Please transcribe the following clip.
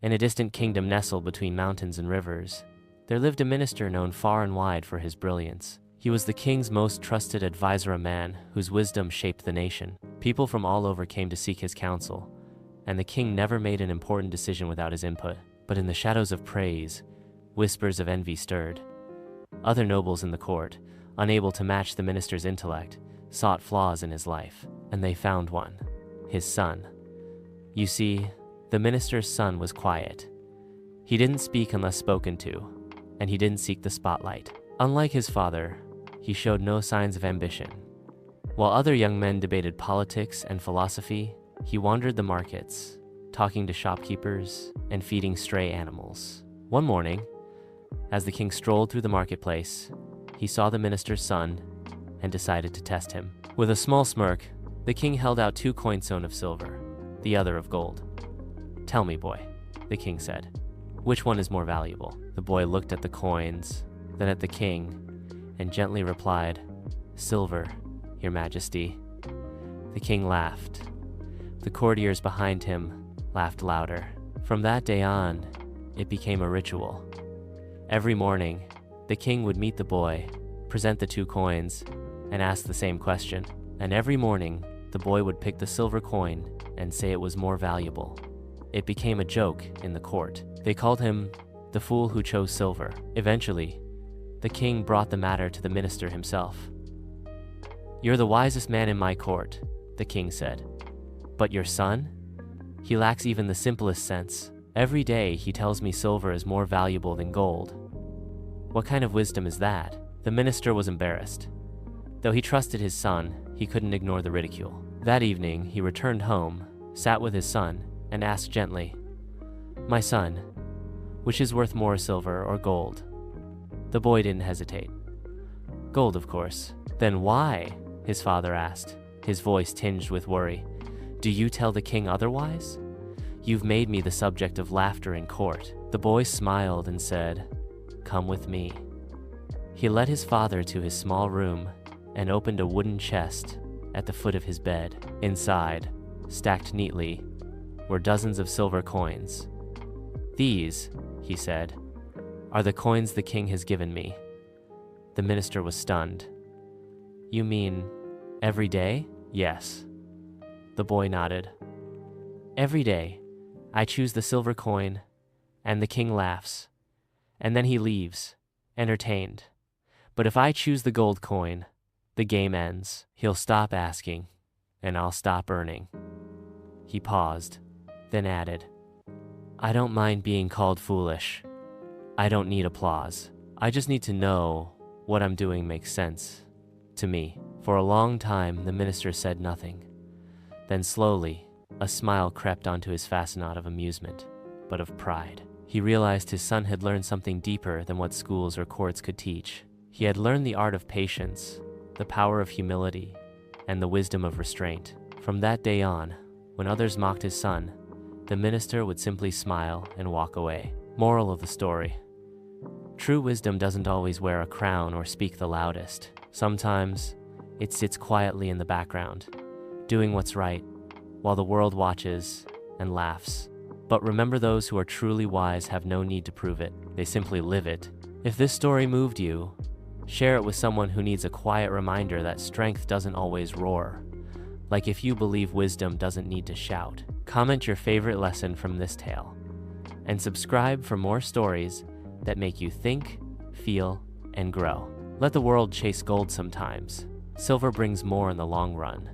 In a distant kingdom nestled between mountains and rivers, there lived a minister known far and wide for his brilliance. He was the king's most trusted advisor, a man whose wisdom shaped the nation. People from all over came to seek his counsel, and the king never made an important decision without his input. But in the shadows of praise, whispers of envy stirred. Other nobles in the court, unable to match the minister's intellect, sought flaws in his life, and they found one: his son. You see, the minister's son was quiet. He didn't speak unless spoken to, and he didn't seek the spotlight. Unlike his father, he showed no signs of ambition. While other young men debated politics and philosophy, he wandered the markets, talking to shopkeepers and feeding stray animals. One morning, as the king strolled through the marketplace, he saw the minister's son and decided to test him. With a small smirk, the king held out 2 coins, one of silver, the other of gold. "Tell me, boy," the king said, "which one is more valuable?" The boy looked at the coins, then at the king, and gently replied, "Silver, your majesty." The king laughed. The courtiers behind him laughed louder. From that day on, it became a ritual. Every morning, the king would meet the boy, present the 2 coins, and ask the same question. And every morning, the boy would pick the silver coin and say it was more valuable. It became a joke in the court. They called him the fool who chose silver. Eventually, the king brought the matter to the minister himself. "You're the wisest man in my court," the king said. "But your son? He lacks even the simplest sense. Every day he tells me silver is more valuable than gold. What kind of wisdom is that?" The minister was embarrassed. Though he trusted his son, he couldn't ignore the ridicule. That evening, he returned home, sat with his son, and asked gently, "My son, which is worth more, silver or gold?" The boy didn't hesitate. "Gold, of course." "Then why?" his father asked, his voice tinged with worry. "Do you tell the king otherwise? You've made me the subject of laughter in court." The boy smiled and said, "Come with me." He led his father to his small room and opened a wooden chest at the foot of his bed. Inside, stacked neatly, were dozens of silver coins. "These," he said, "are the coins the king has given me." The minister was stunned. "You mean every day?" "Yes." The boy nodded. "Every day, I choose the silver coin, and the king laughs, and then he leaves, entertained. But if I choose the gold coin, the game ends. He'll stop asking, and I'll stop earning." He paused, then added, "I don't mind being called foolish. I don't need applause. I just need to know what I'm doing makes sense to me." For a long time, the minister said nothing. Then slowly, a smile crept onto his face, not of amusement, but of pride. He realized his son had learned something deeper than what schools or courts could teach. He had learned the art of patience, the power of humility, and the wisdom of restraint. From that day on, when others mocked his son, the minister would simply smile and walk away. Moral of the story: true wisdom doesn't always wear a crown or speak the loudest. Sometimes, it sits quietly in the background, doing what's right, while the world watches and laughs. But remember, those who are truly wise have no need to prove it. They simply live it. If this story moved you, share it with someone who needs a quiet reminder that strength doesn't always roar. Like if you believe wisdom doesn't need to shout. Comment your favorite lesson from this tale, and subscribe for more stories that make you think, feel, and grow. Let the world chase gold sometimes. Silver brings more in the long run.